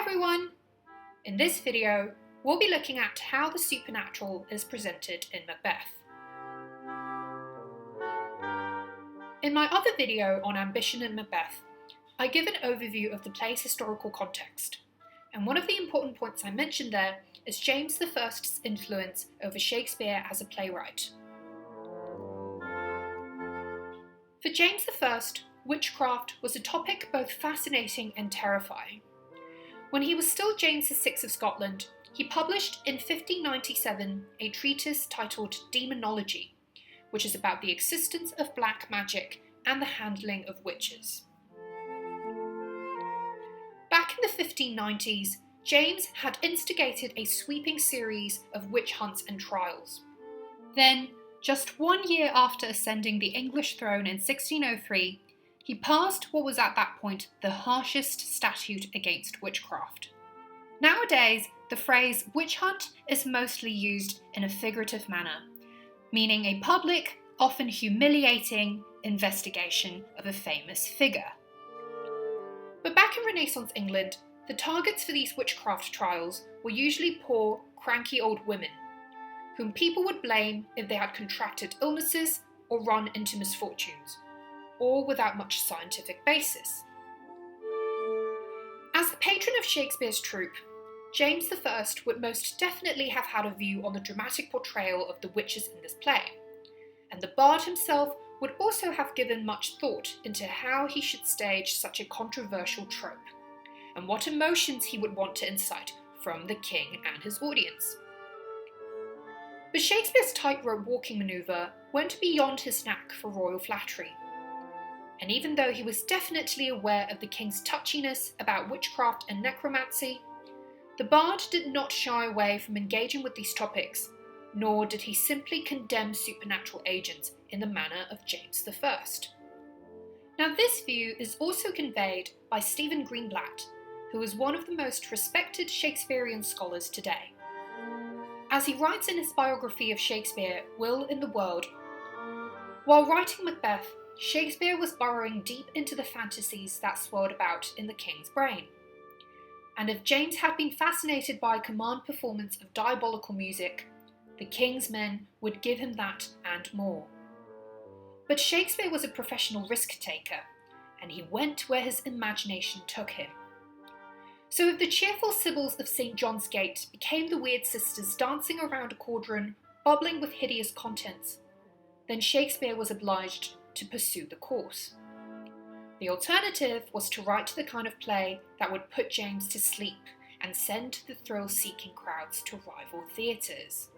everyone! In this video, we'll be looking at how the supernatural is presented in Macbeth. In my other video on ambition in Macbeth, I give an overview of the play's historical context, and one of the important points I mentioned there is James I's influence over Shakespeare as a playwright. For James I, witchcraft was a topic both fascinating and terrifying. When he was still James VI of Scotland, he published in 1597 a treatise titled Demonology, which is about the existence of black magic and the handling of witches. Back in the 1590s, James had instigated a sweeping series of witch hunts and trials. Then, just 1 year after ascending the English throne in 1603, he passed what was at that point the harshest statute against witchcraft. Nowadays, the phrase witch hunt is mostly used in a figurative manner, meaning a public, often humiliating, investigation of a famous figure. But back in Renaissance England, the targets for these witchcraft trials were usually poor, cranky old women, whom people would blame if they had contracted illnesses or run into misfortunes, or without much scientific basis. As the patron of Shakespeare's troupe, James I would most definitely have had a view on the dramatic portrayal of the witches in this play, and the bard himself would also have given much thought into how he should stage such a controversial trope, and what emotions he would want to incite from the king and his audience. But Shakespeare's tightrope walking manoeuvre went beyond his knack for royal flattery. And even though he was definitely aware of the king's touchiness about witchcraft and necromancy, the bard did not shy away from engaging with these topics, nor did he simply condemn supernatural agents in the manner of James I. Now this view is also conveyed by Stephen Greenblatt, who is one of the most respected Shakespearean scholars today. As he writes in his biography of Shakespeare, Will in the World, while writing Macbeth, Shakespeare was burrowing deep into the fantasies that swirled about in the king's brain. And if James had been fascinated by a command performance of diabolical music, the king's men would give him that and more. But Shakespeare was a professional risk-taker, and he went where his imagination took him. So if the cheerful sibyls of St. John's Gate became the weird sisters dancing around a cauldron, bubbling with hideous contents, then Shakespeare was obliged to pursue the course. The alternative was to write the kind of play that would put James to sleep and send the thrill-seeking crowds to rival theatres.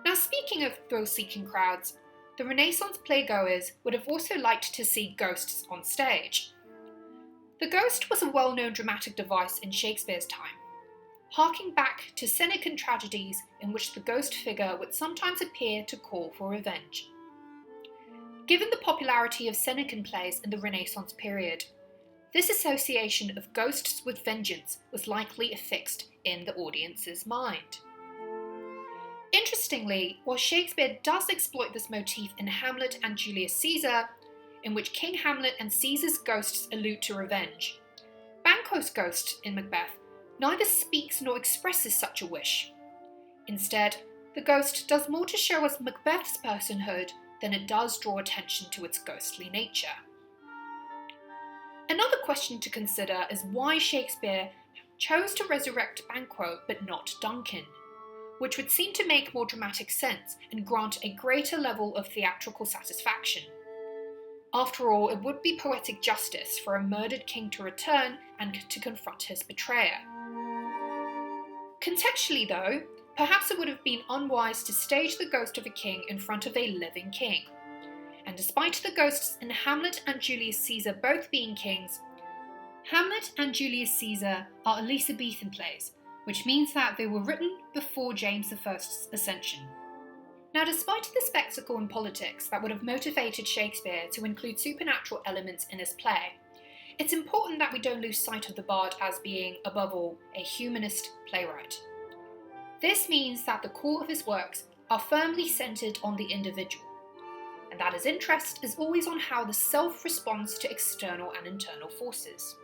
Now, speaking of thrill-seeking crowds, the Renaissance playgoers would have also liked to see ghosts on stage. The ghost was a well-known dramatic device in Shakespeare's time, harking back to Senecan tragedies in which the ghost figure would sometimes appear to call for revenge. Given the popularity of Senecan plays in the Renaissance period, this association of ghosts with vengeance was likely affixed in the audience's mind. Interestingly, while Shakespeare does exploit this motif in Hamlet and Julius Caesar, in which King Hamlet and Caesar's ghosts allude to revenge, Banquo's ghost in Macbeth neither speaks nor expresses such a wish. Instead, the ghost does more to show us Macbeth's personhood than it does draw attention to its ghostly nature. Another question to consider is why Shakespeare chose to resurrect Banquo but not Duncan, which would seem to make more dramatic sense and grant a greater level of theatrical satisfaction. After all, it would be poetic justice for a murdered king to return and to confront his betrayer. Contextually though, perhaps it would have been unwise to stage the ghost of a king in front of a living king. And despite the ghosts in Hamlet and Julius Caesar both being kings, Hamlet and Julius Caesar are Elizabethan plays, which means that they were written before James I's ascension. Now, despite the spectacle and politics that would have motivated Shakespeare to include supernatural elements in his play, it's important that we don't lose sight of the bard as being, above all, a humanist playwright. This means that the core of his works are firmly centred on the individual, and that his interest is always on how the self responds to external and internal forces.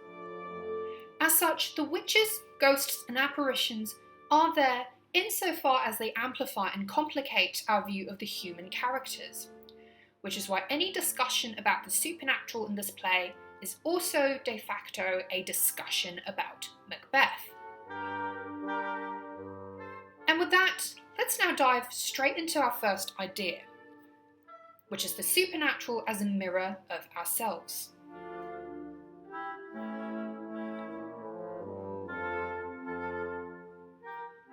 As such, the witches, ghosts and apparitions are there insofar as they amplify and complicate our view of the human characters, which is why any discussion about the supernatural in this play is also de facto a discussion about Macbeth. And with that, let's now dive straight into our first idea, which is the supernatural as a mirror of ourselves.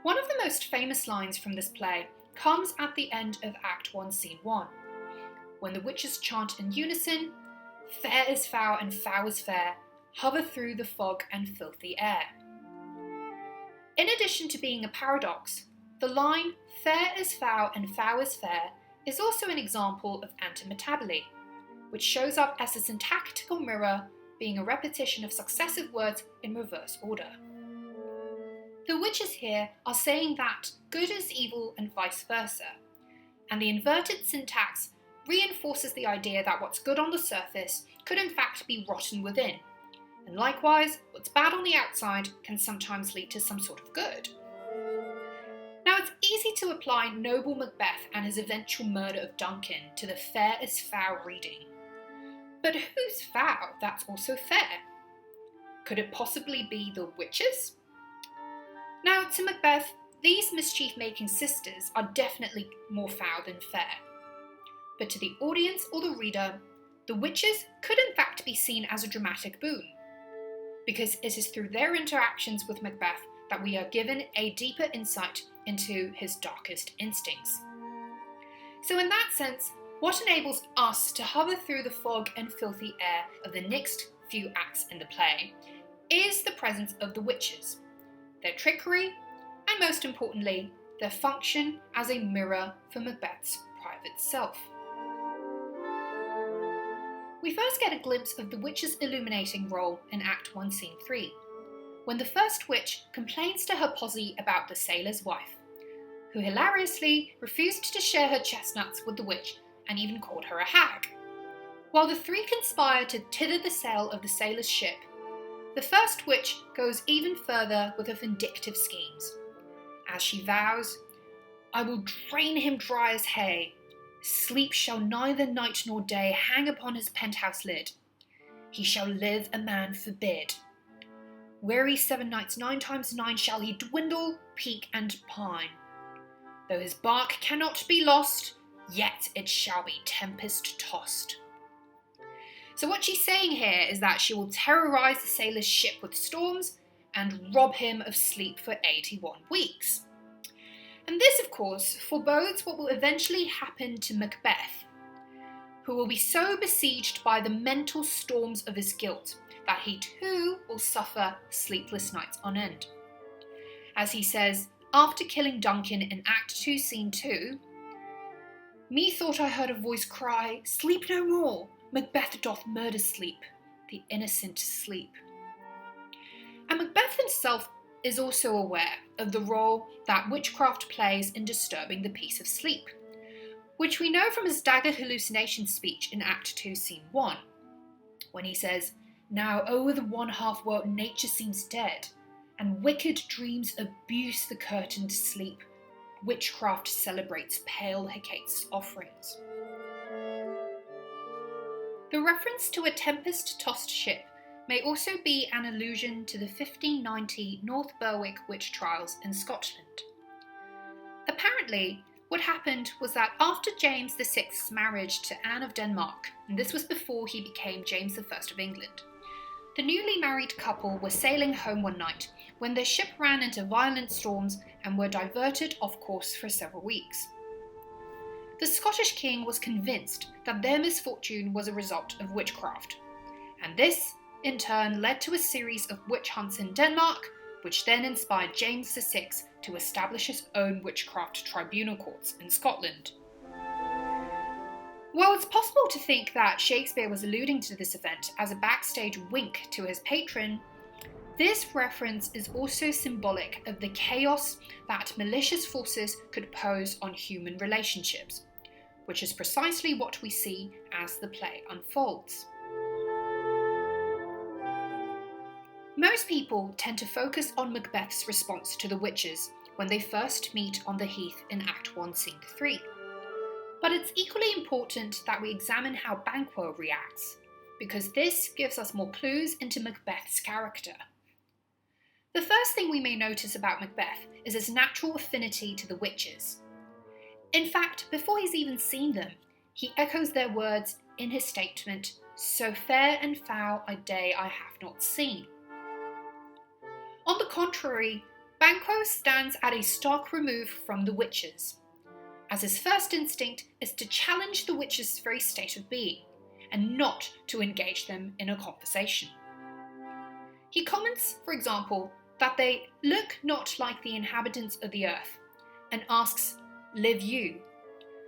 One of the most famous lines from this play comes at the end of Act 1, Scene 1, when the witches chant in unison, "Fair is foul and foul is fair, hover through the fog and filthy air." In addition to being a paradox, the line "fair is foul and foul is fair" is also an example of antimetaboly, which shows up as a syntactical mirror, being a repetition of successive words in reverse order. The witches here are saying that good is evil and vice versa, and the inverted syntax reinforces the idea that what's good on the surface could in fact be rotten within, and likewise, what's bad on the outside can sometimes lead to some sort of good. Now, it's easy to apply noble Macbeth and his eventual murder of Duncan to the fair is foul reading. But who's foul that's also fair? Could it possibly be the witches? Now, to Macbeth, these mischief-making sisters are definitely more foul than fair. But to the audience or the reader, the witches could in fact be seen as a dramatic boon, because it is through their interactions with Macbeth that we are given a deeper insight into his darkest instincts. So in that sense, what enables us to hover through the fog and filthy air of the next few acts in the play is the presence of the witches, their trickery, and most importantly, their function as a mirror for Macbeth's private self. We first get a glimpse of the witch's illuminating role in Act 1, Scene 3, when the first witch complains to her posse about the sailor's wife, who hilariously refused to share her chestnuts with the witch and even called her a hag. While the three conspire to tether the sail of the sailor's ship, the first witch goes even further with her vindictive schemes, as she vows, "I will drain him dry as hay. Sleep shall neither night nor day hang upon his penthouse lid. He shall live a man forbid. Weary 7 nights 9 times 9 shall he dwindle, peak and pine. Though his bark cannot be lost, yet it shall be tempest tossed." So what she's saying here is that she will terrorise the sailor's ship with storms and rob him of sleep for 81 weeks. And this, of course, forebodes what will eventually happen to Macbeth, who will be so besieged by the mental storms of his guilt that he too will suffer sleepless nights on end. As he says, after killing Duncan in Act 2, Scene 2, "Methought I heard a voice cry, 'Sleep no more! Macbeth doth murder sleep, the innocent sleep.'" And Macbeth himself is also aware of the role that witchcraft plays in disturbing the peace of sleep, which we know from his staggered hallucination speech in Act 2, Scene 1, when he says, "Now o'er the one half world nature seems dead, and wicked dreams abuse the curtained sleep. Witchcraft celebrates pale Hecate's offerings." The reference to a tempest-tossed ship may also be an allusion to the 1590 North Berwick witch trials in Scotland. Apparently, what happened was that after James VI's marriage to Anne of Denmark, and this was before he became James I of England, the newly married couple were sailing home one night when their ship ran into violent storms and were diverted off course for several weeks. The Scottish king was convinced that their misfortune was a result of witchcraft, and this, in turn, led to a series of witch hunts in Denmark, which then inspired James VI to establish his own witchcraft tribunal courts in Scotland. While it's possible to think that Shakespeare was alluding to this event as a backstage wink to his patron, this reference is also symbolic of the chaos that malicious forces could pose on human relationships, which is precisely what we see as the play unfolds. Most Most people tend to focus on Macbeth's response to the witches when they first meet on the heath in Act 1, Scene 3. But it's equally important that we examine how Banquo reacts, because this gives us more clues into Macbeth's character. The first thing we may notice about Macbeth is his natural affinity to the witches. In fact, before he's even seen them, he echoes their words in his statement, "So fair and foul a day I have not seen." On the contrary, Banquo stands at a stark remove from the witches, as his first instinct is to challenge the witches' very state of being, and not to engage them in a conversation. He comments, for example, that they look not like the inhabitants of the earth, and asks, "Live you?"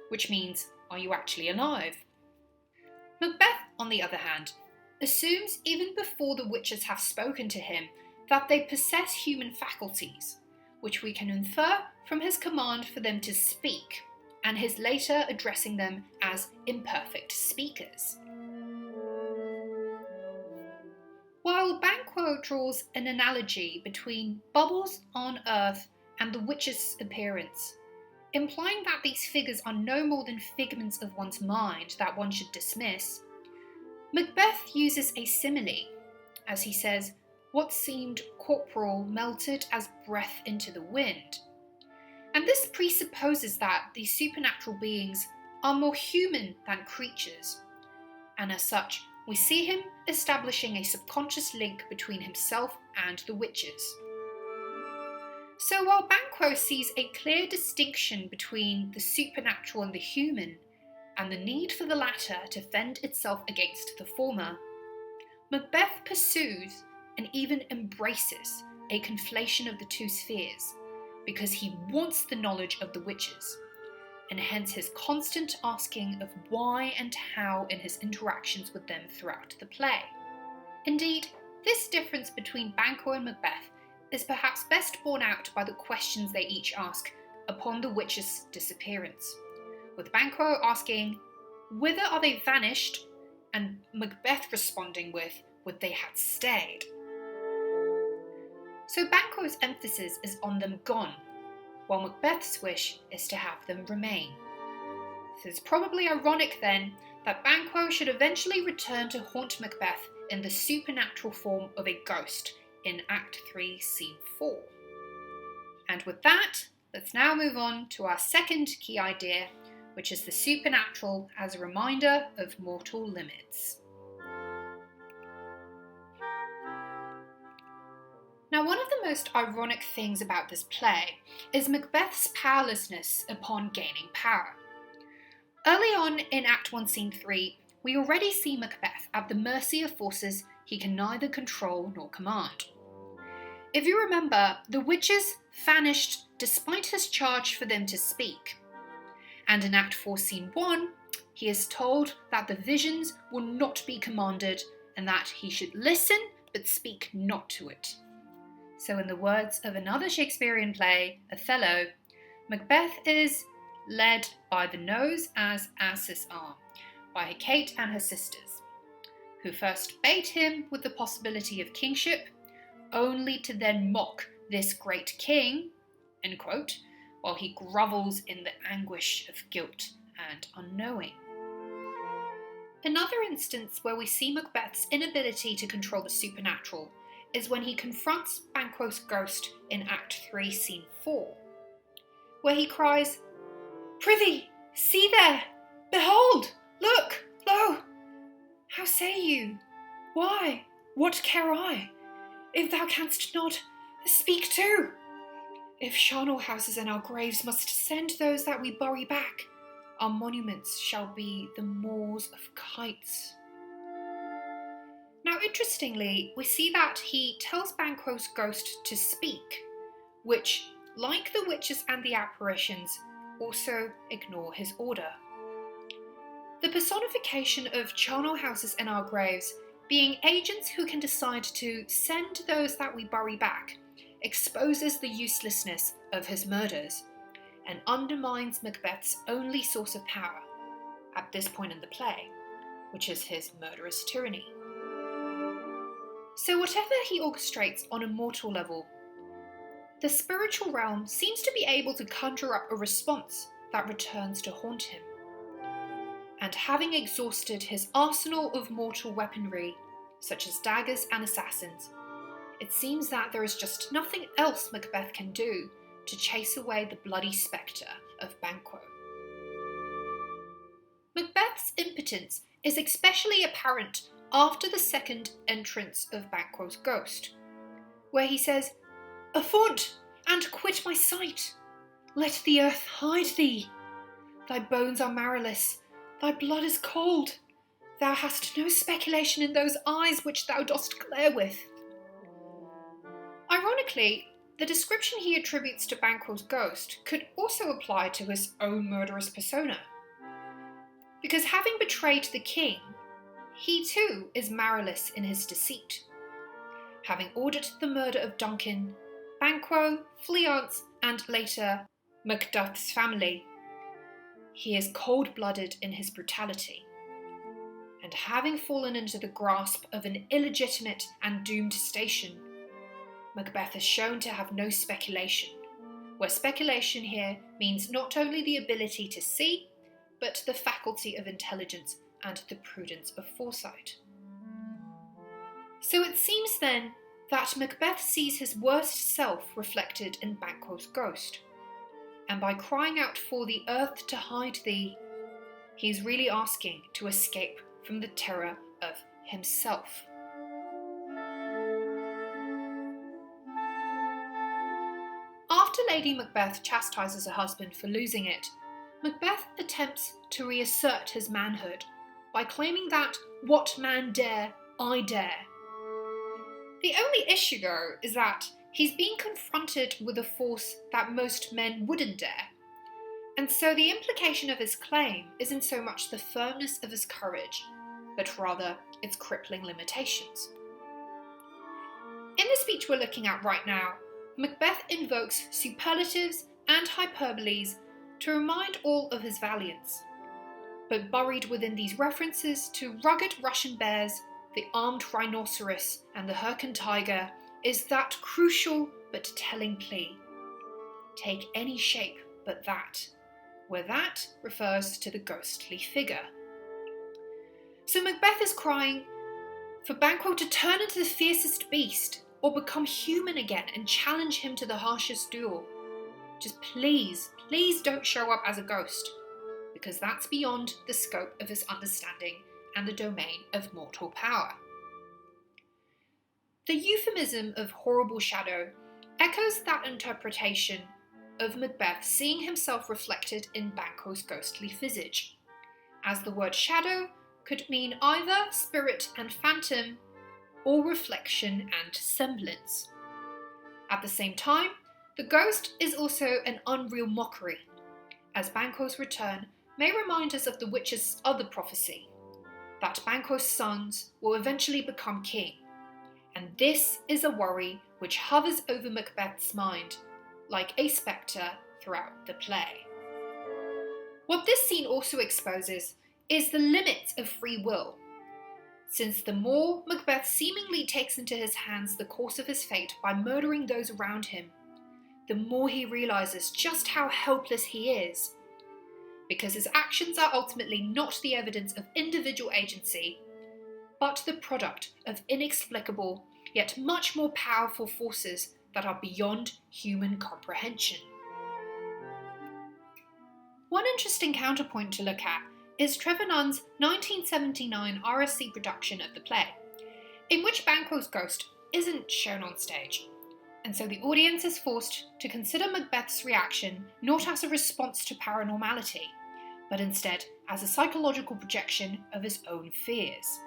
which means, are you actually alive? Macbeth, on the other hand, assumes even before the witches have spoken to him that they possess human faculties, which we can infer from his command for them to speak, and his later addressing them as imperfect speakers. While Banquo draws an analogy between bubbles on earth and the witch's appearance, implying that these figures are no more than figments of one's mind that one should dismiss, Macbeth uses a simile, as he says, "What seemed corporal melted as breath into the wind." And this presupposes that these supernatural beings are more human than creatures, and as such, we see him establishing a subconscious link between himself and the witches. So while Banquo sees a clear distinction between the supernatural and the human, and the need for the latter to fend itself against the former, Macbeth pursues and even embraces a conflation of the two spheres, because he wants the knowledge of the witches, and hence his constant asking of why and how in his interactions with them throughout the play. Indeed, this difference between Banquo and Macbeth is perhaps best borne out by the questions they each ask upon the witches' disappearance, with Banquo asking, "Whither are they vanished?" and Macbeth responding with, "Would they had stayed?" So Banquo's emphasis is on them gone, while Macbeth's wish is to have them remain. It is probably ironic then that Banquo should eventually return to haunt Macbeth in the supernatural form of a ghost in Act 3, Scene 4. And with that, let's now move on to our second key idea, which is the supernatural as a reminder of mortal limits. Now, one of the most ironic things about this play is Macbeth's powerlessness upon gaining power. Early on in Act 1, Scene 3, we already see Macbeth at the mercy of forces he can neither control nor command. If you remember, the witches vanished despite his charge for them to speak. And in Act 4, Scene 1, he is told that the visions will not be commanded and that he should listen but speak not to it. So in the words of another Shakespearean play, Othello, Macbeth is led by the nose as asses are, by Kate and her sisters, who first bait him with the possibility of kingship, only to then mock this great king, end quote, while he grovels in the anguish of guilt and unknowing. Another instance where we see Macbeth's inability to control the supernatural is when he confronts Banquo's ghost in Act 3, Scene 4, where he cries, "Prithee, see there! Behold! Look! Lo! How say you? Why? What care I? If thou canst not, speak too! If charnel houses and our graves must send those that we bury back, our monuments shall be the moors of kites." Now, interestingly, we see that he tells Banquo's ghost to speak, which, like the witches and the apparitions, also ignore his order. The personification of charnel houses and our graves being agents who can decide to send those that we bury back exposes the uselessness of his murders and undermines Macbeth's only source of power at this point in the play, which is his murderous tyranny. So whatever he orchestrates on a mortal level, the spiritual realm seems to be able to conjure up a response that returns to haunt him. And having exhausted his arsenal of mortal weaponry, such as daggers and assassins, it seems that there is just nothing else Macbeth can do to chase away the bloody spectre of Banquo. Macbeth's impotence is especially apparent after the second entrance of Banquo's ghost, where he says, "Avaunt, and quit my sight! Let the earth hide thee! Thy bones are marrowless, thy blood is cold. Thou hast no speculation in those eyes which thou dost glare with." Ironically, the description he attributes to Banquo's ghost could also apply to his own murderous persona. Because having betrayed the king, he too is marrowless in his deceit. Having ordered the murder of Duncan, Banquo, Fleance, and later Macduff's family, he is cold-blooded in his brutality. And having fallen into the grasp of an illegitimate and doomed station, Macbeth is shown to have no speculation, where speculation here means not only the ability to see, but the faculty of intelligence and the prudence of foresight. So it seems then that Macbeth sees his worst self reflected in Banquo's ghost, and by crying out for the earth to hide thee, he is really asking to escape from the terror of himself. After Lady Macbeth chastises her husband for losing it, Macbeth attempts to reassert his manhood by claiming that what man dare, I dare. The only issue, though, is that he's being confronted with a force that most men wouldn't dare, and so the implication of his claim isn't so much the firmness of his courage, but rather its crippling limitations. In the speech we're looking at right now, Macbeth invokes superlatives and hyperboles to remind all of his valiance. But buried within these references to rugged Russian bears, the armed rhinoceros, and the Hyrcan tiger is that crucial but telling plea: take any shape but that, where that refers to the ghostly figure. So Macbeth is crying for Banquo to turn into the fiercest beast, or become human again and challenge him to the harshest duel. Just please don't show up as a ghost, because that's beyond the scope of his understanding and the domain of mortal power. The euphemism of horrible shadow echoes that interpretation of Macbeth seeing himself reflected in Banquo's ghostly visage, as the word shadow could mean either spirit and phantom, or reflection and semblance. At the same time, the ghost is also an unreal mockery, as Banquo's return may remind us of the witch's other prophecy, that Banquo's sons will eventually become king, and this is a worry which hovers over Macbeth's mind like a spectre throughout the play. What this scene also exposes is the limits of free will, since the more Macbeth seemingly takes into his hands the course of his fate by murdering those around him, the more he realises just how helpless he is, because his actions are ultimately not the evidence of individual agency, but the product of inexplicable yet much more powerful forces that are beyond human comprehension. One interesting counterpoint to look at is Trevor Nunn's 1979 RSC production of the play, in which Banquo's ghost isn't shown on stage, and so the audience is forced to consider Macbeth's reaction not as a response to paranormality, but instead as a psychological projection of his own fears.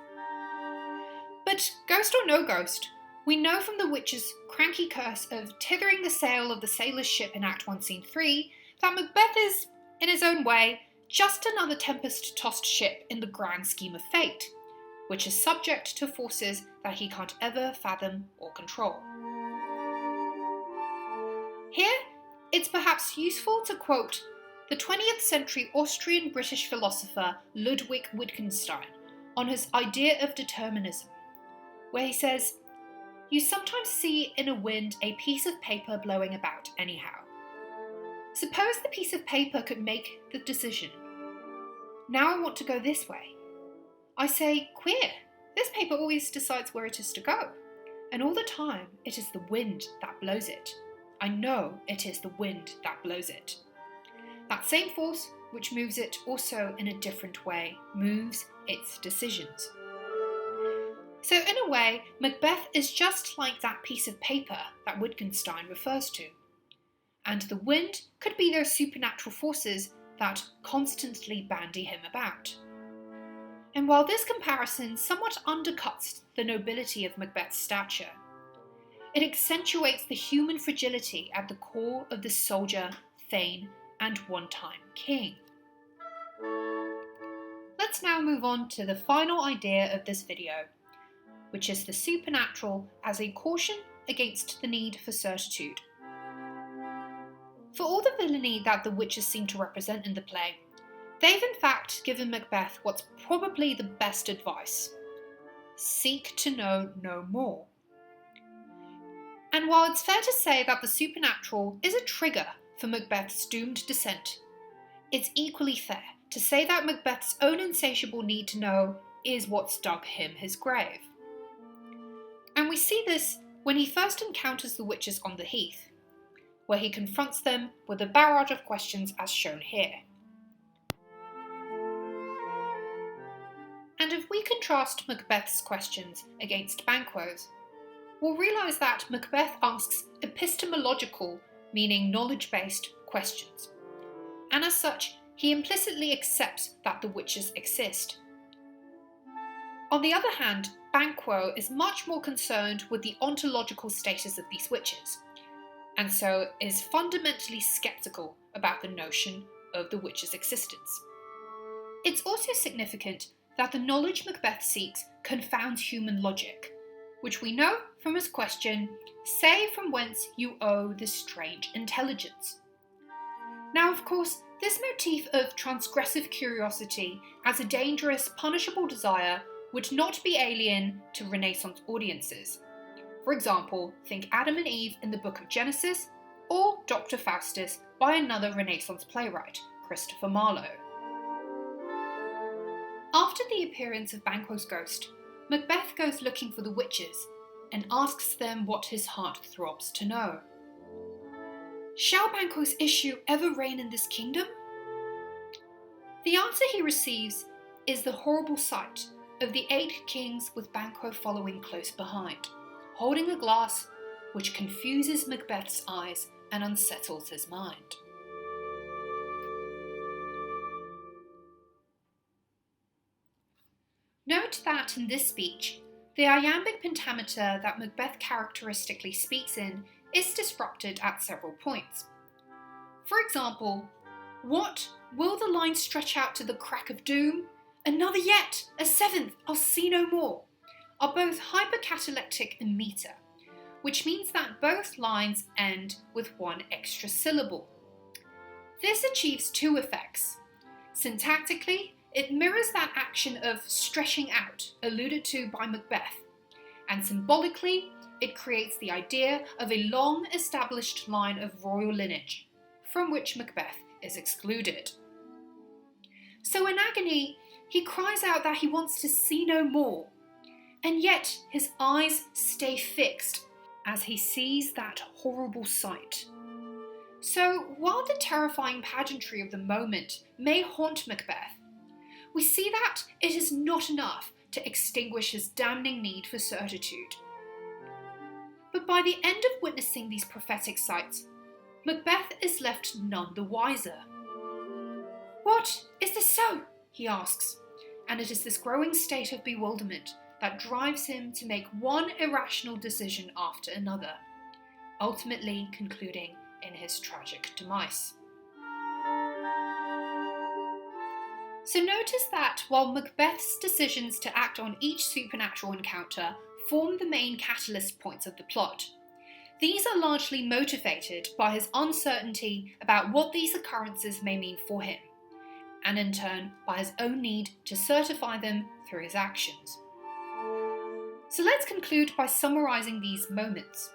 But ghost or no ghost, we know from the witch's cranky curse of tethering the sail of the sailor's ship in Act 1, Scene 3, that Macbeth is, in his own way, just another tempest-tossed ship in the grand scheme of fate, which is subject to forces that he can't ever fathom or control. Here, it's perhaps useful to quote the 20th century Austrian-British philosopher Ludwig Wittgenstein on his idea of determinism, where he says, You sometimes see in a wind a piece of paper blowing about anyhow. Suppose the piece of paper could make the decision. Now I want to go this way. I say, queer, this paper always decides where it is to go. And all the time, it is the wind that blows it. I know it is the wind that blows it. That same force, which moves it also in a different way, moves its decisions. So in a way, Macbeth is just like that piece of paper that Wittgenstein refers to. And the wind could be those supernatural forces that constantly bandy him about. And while this comparison somewhat undercuts the nobility of Macbeth's stature, it accentuates the human fragility at the core of the soldier, thane, and one-time king. Let's now move on to the final idea of this video, which is the supernatural as a caution against the need for certitude. For all the villainy that the witches seem to represent in the play, they've in fact given Macbeth what's probably the best advice. Seek to know no more. And while it's fair to say that the supernatural is a trigger for Macbeth's doomed descent, it's equally fair to say that Macbeth's own insatiable need to know is what's dug him his grave. And we see this when he first encounters the witches on the heath, where he confronts them with a barrage of questions as shown here. And if we contrast Macbeth's questions against Banquo's, we'll realise that Macbeth asks epistemological, meaning knowledge-based, questions. And as such, he implicitly accepts that the witches exist. On the other hand, Banquo is much more concerned with the ontological status of these witches, and so is fundamentally sceptical about the notion of the witches' existence. It's also significant that the knowledge Macbeth seeks confounds human logic, which we know from his question, "Say from whence you owe this strange intelligence." Now, of course, this motif of transgressive curiosity as a dangerous, punishable desire would not be alien to Renaissance audiences. For example, think Adam and Eve in the Book of Genesis, or Dr. Faustus by another Renaissance playwright, Christopher Marlowe. After the appearance of Banquo's ghost, Macbeth goes looking for the witches and asks them what his heart throbs to know. Shall Banquo's issue ever reign in this kingdom? The answer he receives is the horrible sight of the 8 kings with Banquo following close behind, holding a glass which confuses Macbeth's eyes and unsettles his mind. Note that in this speech, the iambic pentameter that Macbeth characteristically speaks in is disrupted at several points. For example, what will the line stretch out to the crack of doom? Another yet, a 7th, I'll see no more, are both hypercatalectic in meter, which means that both lines end with one extra syllable. This achieves 2 effects. Syntactically, it mirrors that action of stretching out alluded to by Macbeth, and symbolically, it creates the idea of a long-established line of royal lineage, from which Macbeth is excluded. So in agony, he cries out that he wants to see no more, and yet his eyes stay fixed as he sees that horrible sight. So while the terrifying pageantry of the moment may haunt Macbeth, we see that it is not enough to extinguish his damning need for certitude. But by the end of witnessing these prophetic sights, Macbeth is left none the wiser. "What? Is this so?" he asks, and it is this growing state of bewilderment that drives him to make one irrational decision after another, ultimately concluding in his tragic demise. So notice that while Macbeth's decisions to act on each supernatural encounter form the main catalyst points of the plot, these are largely motivated by his uncertainty about what these occurrences may mean for him, and in turn by his own need to certify them through his actions. So let's conclude by summarising these moments.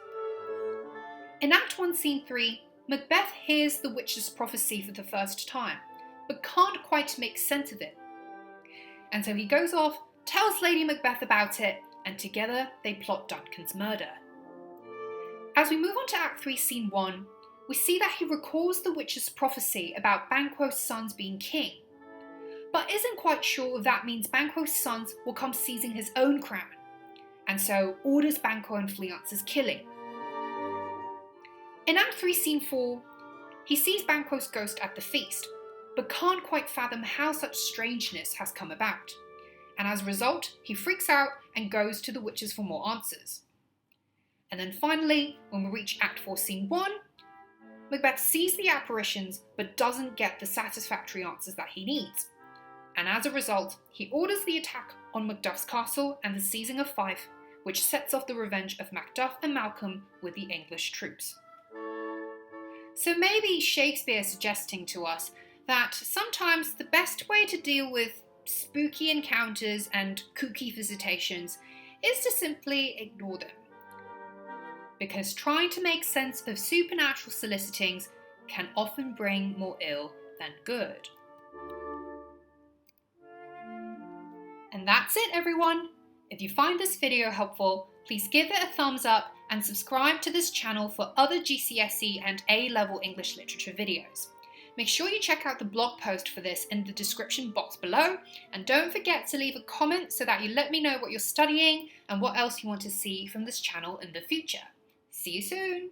In Act 1, Scene 3, Macbeth hears the witch's prophecy for the first time, but can't quite make sense of it. And so he goes off, tells Lady Macbeth about it, and together they plot Duncan's murder. As we move on to Act 3, Scene 1, we see that he recalls the witch's prophecy about Banquo's sons being king, but isn't quite sure if that means Banquo's sons will come seizing his own crown, and so orders Banquo and Fleance's killing. In Act 3, Scene 4, he sees Banquo's ghost at the feast, but can't quite fathom how such strangeness has come about, and as a result, he freaks out and goes to the witches for more answers. And then finally, when we reach Act 4, Scene 1, Macbeth sees the apparitions but doesn't get the satisfactory answers that he needs, and as a result, he orders the attack on Macduff's castle and the seizing of Fife, which sets off the revenge of Macduff and Malcolm with the English troops. So maybe Shakespeare is suggesting to us that sometimes the best way to deal with spooky encounters and kooky visitations is to simply ignore them. Because trying to make sense of supernatural solicitings can often bring more ill than good. And that's it, everyone! If you find this video helpful, please give it a thumbs up and subscribe to this channel for other GCSE and A-level English literature videos. Make sure you check out the blog post for this in the description box below, and don't forget to leave a comment so that you let me know what you're studying and what else you want to see from this channel in the future. See you soon!